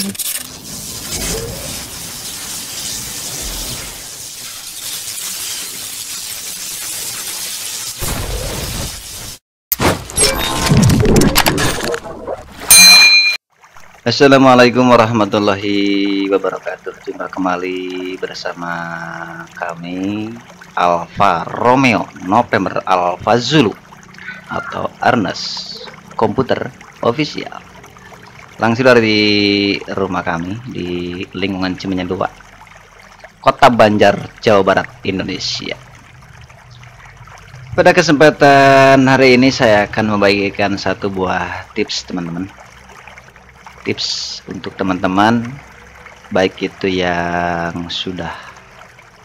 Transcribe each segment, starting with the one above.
Assalamualaikum warahmatullahi wabarakatuh. Jumpa kembali bersama kami Alfa Romeo November Alfa Zulu atau Arnes Komputer Official. Langsung dari rumah kami di lingkungan Cimenyan 2, Kota Banjar, Jawa Barat, Indonesia. Pada kesempatan hari ini saya akan membagikan satu buah tips teman-teman. Tips untuk teman-teman, baik itu yang sudah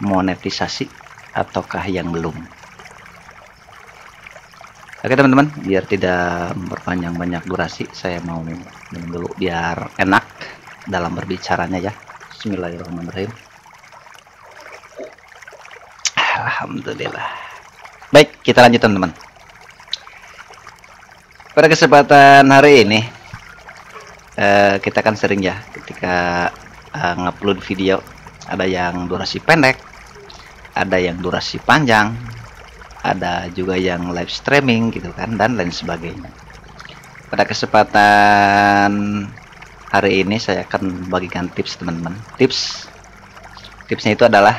monetisasi ataukah yang belum. Oke teman-teman, biar tidak memperpanjang banyak durasi, saya mau minum dulu biar enak dalam berbicaranya ya. Bismillahirrahmanirrahim. Alhamdulillah. Baik, kita lanjut teman-teman. Pada kesempatan hari ini kita kan sering ya ketika ngupload video, ada yang durasi pendek, ada yang durasi panjang, ada juga yang live streaming gitu kan, dan lain sebagainya. Pada kesempatan hari ini saya akan bagikan tips teman-teman. Tipsnya itu adalah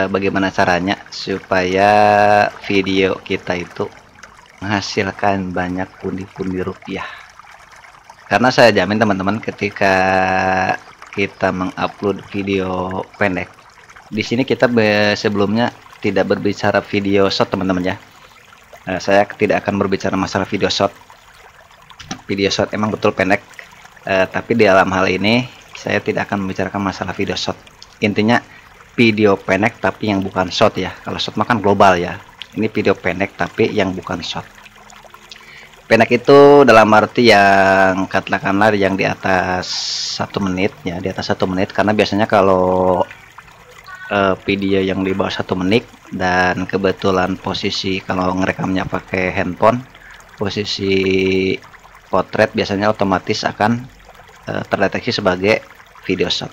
bagaimana caranya supaya video kita itu menghasilkan banyak pundi-pundi rupiah. Karena saya jamin teman-teman, ketika kita mengupload video pendek, di sini kita sebelumnya tidak berbicara video short teman-teman ya. Saya tidak akan berbicara masalah video short. Video short emang betul pendek, tapi di dalam hal ini saya tidak akan membicarakan masalah video short. Intinya video pendek tapi yang bukan short ya. Kalau short makan global ya. Ini video pendek tapi yang bukan short. Pendek itu dalam arti yang katakanlah yang di atas 1 menit ya, di atas 1 menit, karena biasanya kalau video yang di bawah 1 menit dan kebetulan posisi kalau ngerekamnya pakai handphone, posisi potret biasanya otomatis akan terdeteksi sebagai video short.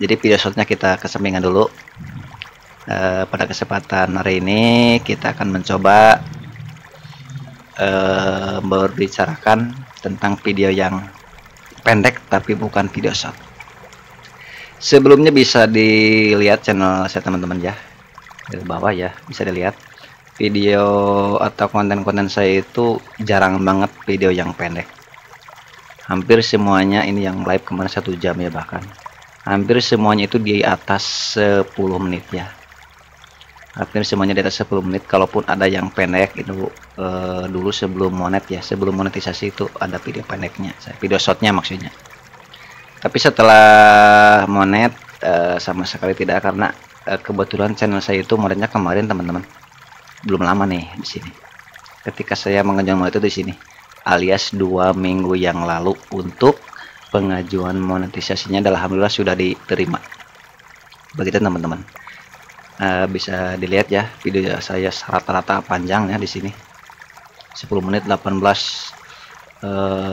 Jadi video shortnya kita kesampingan dulu. Pada kesempatan hari ini kita akan mencoba berbicarakan tentang video yang pendek tapi bukan video short. Sebelumnya bisa dilihat channel saya teman-teman ya, di bawah ya bisa dilihat video atau konten-konten saya itu jarang banget video yang pendek. Hampir semuanya ini yang live kemarin 1 jam ya, bahkan hampir semuanya itu di atas 10 menit ya. Hampir semuanya di atas 10 menit. Kalaupun ada yang pendek itu dulu sebelum sebelum monetisasi itu ada video pendeknya, video shortnya maksudnya. Tapi setelah monet sama sekali tidak, karena kebetulan channel saya itu monetnya kemarin teman-teman, belum lama nih di sini. Ketika saya mengajukan monet itu di sini, alias 2 minggu yang lalu untuk pengajuan monetisasinya, dan alhamdulillah sudah diterima. Begitu teman-teman. Bisa dilihat ya video saya rata-rata panjang ya di sini 10 menit 18.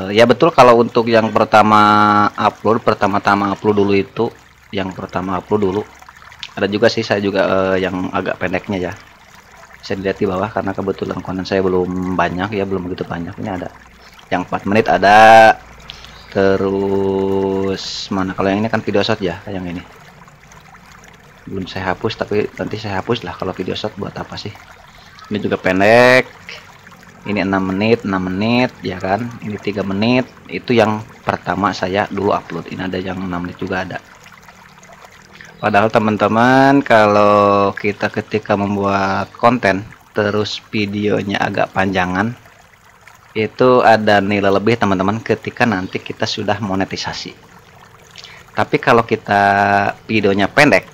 Ya betul, kalau untuk yang pertama upload dulu itu, yang pertama upload dulu ada juga sih saya juga yang agak pendeknya ya, bisa dilihat di bawah, karena kebetulan konten saya belum banyak ya, belum begitu banyak. Ini ada yang 4 menit ada, terus mana kalau yang ini kan video short ya, yang ini belum saya hapus, tapi nanti saya hapus lah kalau video short, buat apa sih. Ini juga pendek, ini 6 menit ya kan, ini 3 menit. Itu yang pertama saya dulu upload. Ini ada yang 6 menit juga ada. Padahal teman-teman, kalau kita ketika membuat konten terus videonya agak panjangan, itu ada nilai lebih teman-teman ketika nanti kita sudah monetisasi. Tapi kalau kita videonya pendek,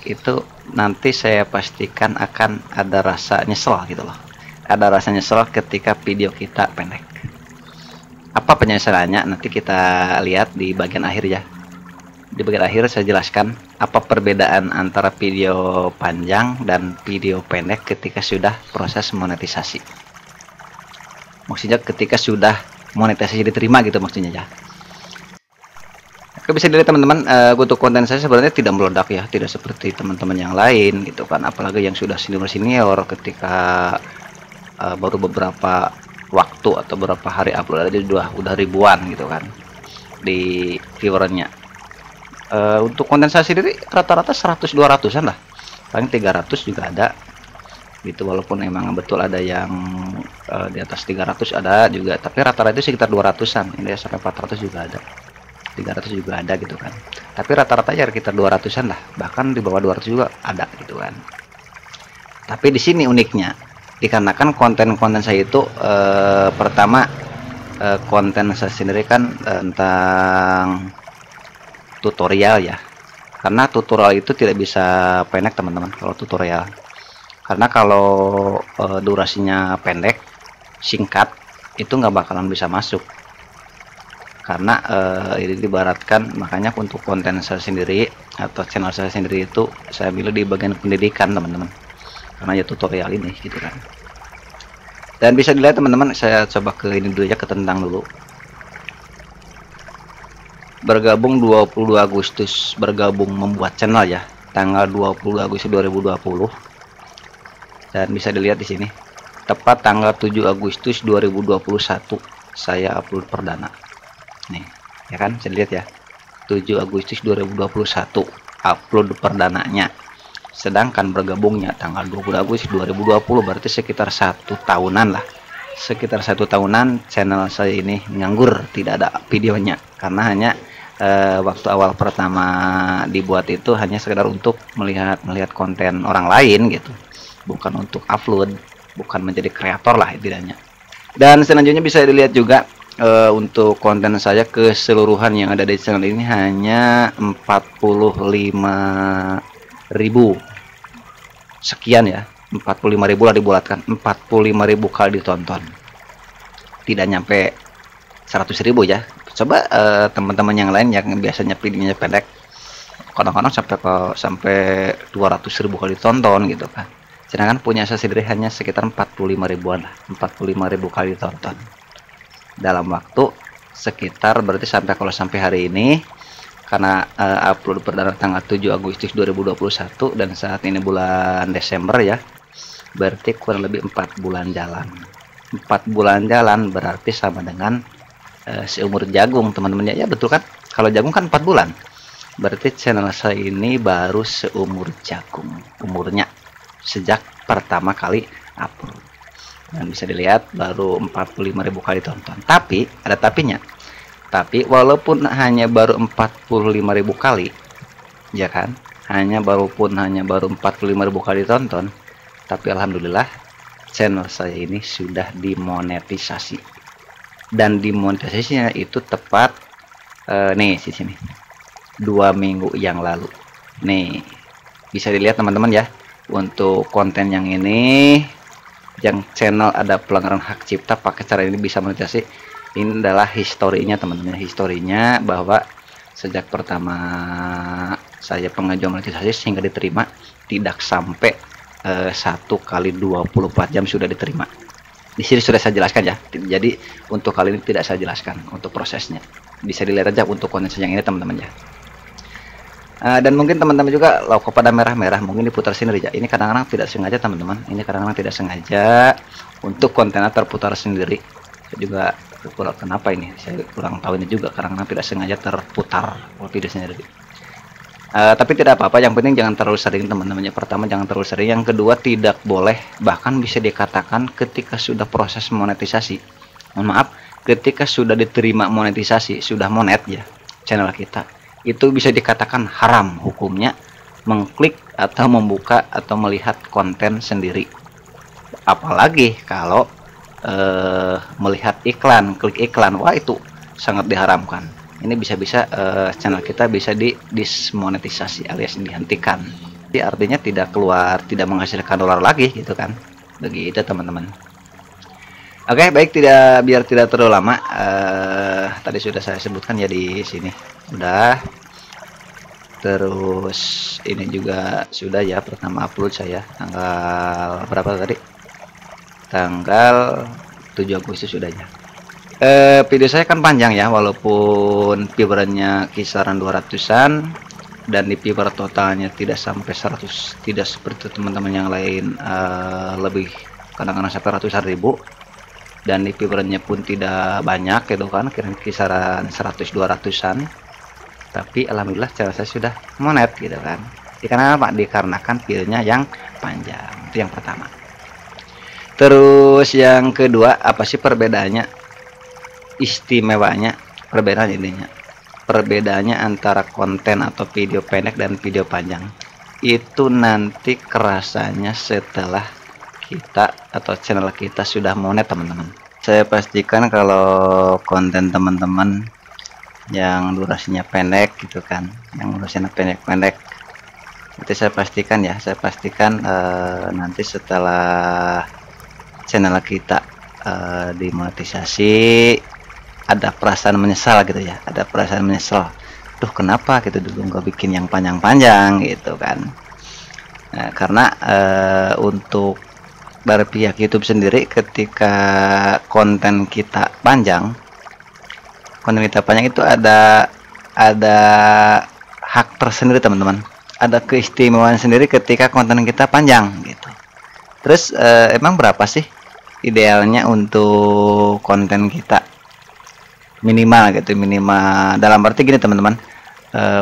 itu nanti saya pastikan akan ada rasa nyesel gitu loh. Ada rasa nyesel ketika video kita pendek. Apa penyesalannya? Nanti kita lihat di bagian akhir ya. Di bagian akhir saya jelaskan apa perbedaan antara video panjang dan video pendek ketika sudah proses monetisasi. maksudnya ketika sudah monetisasi diterima gitu maksudnya ya. Oke, bisa dilihat teman-teman, untuk konten saya sebenarnya tidak meledak ya, tidak seperti teman-teman yang lain gitu kan, apalagi yang sudah senior ketika baru beberapa waktu atau beberapa hari upload aja udah ribuan gitu kan di viewernya. Untuk konten saya sendiri rata-rata 100-200an lah, paling 300 juga ada gitu, walaupun emang betul ada yang di atas 300 ada juga, tapi rata-rata itu sekitar 200an, ini ya, sampai 400 juga ada, 300 juga ada gitu kan, tapi rata-rata ya sekitar 200an lah, bahkan di bawah 200 juga ada gitu kan. Tapi di sini uniknya, dikarenakan konten-konten saya itu pertama konten saya sendiri kan tentang tutorial ya, karena tutorial itu tidak bisa pendek teman-teman kalau tutorial, karena kalau durasinya pendek singkat itu nggak bakalan bisa masuk, karena ini dibaratkan, makanya untuk konten saya sendiri atau channel saya sendiri itu saya pilih di bagian pendidikan teman-teman, karena ya tutorial ini gitu kan. Dan bisa dilihat teman-teman, saya coba ke ini dulu ya, ke tentang dulu. Bergabung 22 Agustus, bergabung membuat channel ya, tanggal 20 Agustus 2020. Dan bisa dilihat di sini, tepat tanggal 7 Agustus 2021 saya upload perdana. Nih, ya kan, bisa dilihat ya. 7 Agustus 2021 upload perdananya. Sedangkan bergabungnya tanggal 20 Agustus 2020, berarti sekitar 1 tahunan lah. Sekitar 1 tahunan channel saya ini nganggur, tidak ada videonya, karena hanya waktu awal pertama dibuat itu hanya sekedar untuk melihat konten orang lain gitu, bukan untuk upload, bukan menjadi kreator lah intinya. Dan selanjutnya bisa dilihat juga untuk konten saya keseluruhan yang ada di channel ini hanya 45.000 sekian ya, 45.000 lah dibulatkan, 45.000 kali ditonton, tidak nyampe 100.000 ya. Coba teman-teman yang lain yang biasanya videonya pendek kadang-kadang sampai 200.000 kali ditonton gitu kan, sedangkan punya saya sendiri hanya sekitar 45.000an lah, 45.000 kali ditonton dalam waktu sekitar, berarti sampai kalau sampai hari ini, karena upload perdana tanggal 7 Agustus 2021 dan saat ini bulan Desember ya, berarti kurang lebih 4 bulan jalan. 4 bulan jalan berarti sama dengan seumur jagung teman-teman ya, betul kan, kalau jagung kan 4 bulan, berarti channel saya ini baru seumur jagung umurnya sejak pertama kali upload. Dan bisa dilihat baru 45.000 kali tonton, tapi ada tapinya. Tapi walaupun hanya baru 45.000 kali ya kan, hanya baru 45.000 kali tonton, tapi alhamdulillah channel saya ini sudah dimonetisasi. Dan dimonetisasinya itu tepat nih di sini 2 minggu yang lalu. Nih bisa dilihat teman-teman ya, untuk konten yang ini yang channel ada pelanggaran hak cipta pakai cara ini bisa monetisasi. Ini adalah historinya teman-teman, historinya bahwa sejak pertama saya pengajuan monetisasi sehingga diterima, tidak sampai 1 kali 24 jam sudah diterima. Di sini sudah saya jelaskan ya, jadi untuk kali ini tidak saya jelaskan untuk prosesnya, bisa dilihat aja untuk konten yang ini teman-teman ya. Dan mungkin teman-teman juga logo pada merah-merah mungkin diputar sendiri ya, ini kadang-kadang tidak sengaja teman-teman, ini kadang-kadang tidak sengaja untuk kontennya terputar sendiri. Saya juga kurang kenapa ini, saya kurang tahu ini juga, kadang-kadang tidak sengaja terputar video sendiri. Tapi tidak apa-apa, yang penting jangan terlalu sering teman-teman ya. Pertama jangan terlalu sering, yang kedua tidak boleh, bahkan bisa dikatakan ketika sudah proses monetisasi, mohon maaf, ketika sudah diterima monetisasi, sudah monet ya channel kita, itu bisa dikatakan haram hukumnya mengklik atau membuka atau melihat konten sendiri, apalagi kalau melihat iklan, klik iklan, wah itu sangat diharamkan. Ini bisa-bisa channel kita bisa dismonetisasi alias dihentikan. Jadi artinya tidak keluar, tidak menghasilkan dolar lagi gitu kan, begitu teman-teman. Oke, baik, biar tidak terlalu lama, tadi sudah saya sebutkan ya di sini udah, terus ini juga sudah ya, pertama upload saya tanggal berapa tadi, tanggal 7 Agustus sudahnya. Video saya kan panjang ya, walaupun viewernya kisaran 200-an dan di viewer totalnya tidak sampai 100, tidak seperti teman-teman yang lain lebih kadang-kadang sampai ratusan ribu, dan di viewernya pun tidak banyak gitu kan, kisaran 100-200-an, tapi alhamdulillah channel saya sudah monet gitu kan. Dikarenakan videonya yang panjang. Itu yang pertama. Terus yang kedua, apa sih perbedaannya, istimewanya, perbedaannya antara konten atau video pendek dan video panjang? Itu nanti kerasanya setelah kita atau channel kita sudah monet, teman-teman. Saya pastikan kalau konten teman-teman yang durasinya pendek gitu kan, yang durasinya pendek-pendek, itu saya pastikan nanti setelah channel kita dimonetisasi, ada perasaan menyesal gitu ya, ada perasaan menyesal, duh kenapa gitu dulu nggak bikin yang panjang-panjang gitu kan. Nah, karena untuk dari pihak YouTube sendiri, ketika konten kita panjang itu ada hak tersendiri, teman-teman, ada keistimewaan sendiri ketika konten kita panjang gitu. Terus emang berapa sih idealnya untuk konten kita minimal gitu, minimal dalam arti gini teman-teman,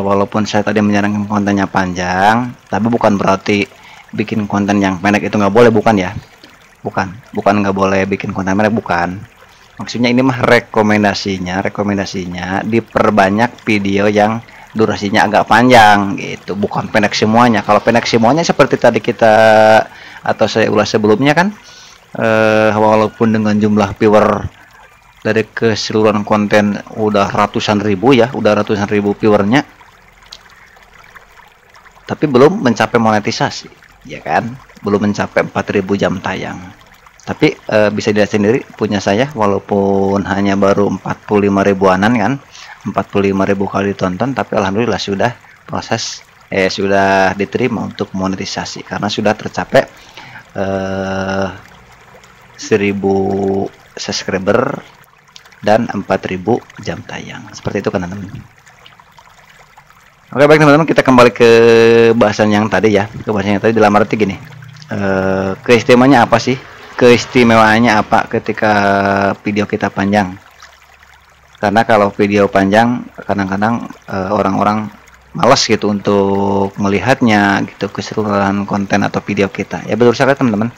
walaupun saya tadi menyarankan kontennya panjang, tapi bukan berarti bikin konten yang pendek itu nggak boleh, bukan ya, bukan nggak boleh bikin konten pendek, bukan. Maksudnya ini mah rekomendasinya diperbanyak video yang durasinya agak panjang gitu, bukan pendek semuanya. Kalau pendek semuanya seperti tadi kita atau saya ulas sebelumnya kan, walaupun dengan jumlah viewer dari keseluruhan konten udah ratusan ribu viewernya, tapi belum mencapai monetisasi ya kan, belum mencapai 4000 jam tayang. Tapi bisa dilihat sendiri punya saya, walaupun hanya baru 45 ribuanan kan, 45.000 kali ditonton, tapi alhamdulillah sudah proses sudah diterima untuk monetisasi karena sudah tercapai 1000 subscriber dan 4000 jam tayang. Seperti itu kan teman-teman. Oke baik teman-teman, kita kembali ke bahasan yang tadi ya, dalam arti gini, keistimewaannya apa sih, keistimewaannya apa ketika video kita panjang? Karena kalau video panjang kadang-kadang orang-orang malas gitu untuk melihatnya gitu, keseluruhan konten atau video kita. Ya betul sekali teman-teman,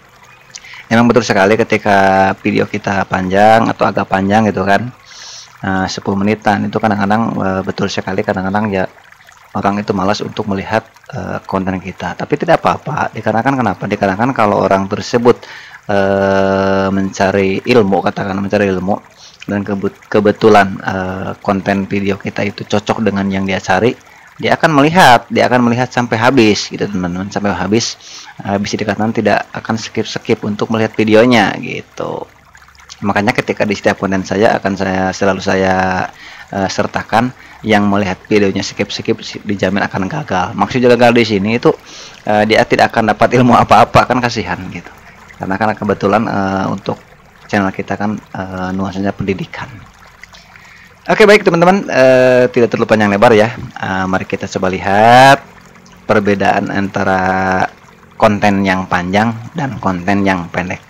emang betul sekali ketika video kita panjang atau agak panjang gitu kan, 10 menitan itu kadang-kadang betul sekali, kadang-kadang ya orang itu malas untuk melihat konten kita. Tapi tidak apa-apa, dikarenakan kenapa? Dikarenakan kalau orang tersebut mencari ilmu, katakan mencari ilmu, dan kebetulan konten video kita itu cocok dengan yang dia cari, dia akan melihat sampai habis gitu teman-teman, sampai habis, bisa dikatakan tidak akan skip untuk melihat videonya gitu. Makanya ketika di setiap konten saya selalu saya sertakan yang melihat videonya skip dijamin akan gagal. Maksudnya gagal di sini itu dia tidak akan dapat ilmu apa-apa, kan kasihan gitu. Karena kebetulan untuk channel kita kan nuansanya pendidikan. Oke baik teman-teman, tidak terlalu panjang lebar ya, mari kita coba lihat perbedaan antara konten yang panjang dan konten yang pendek.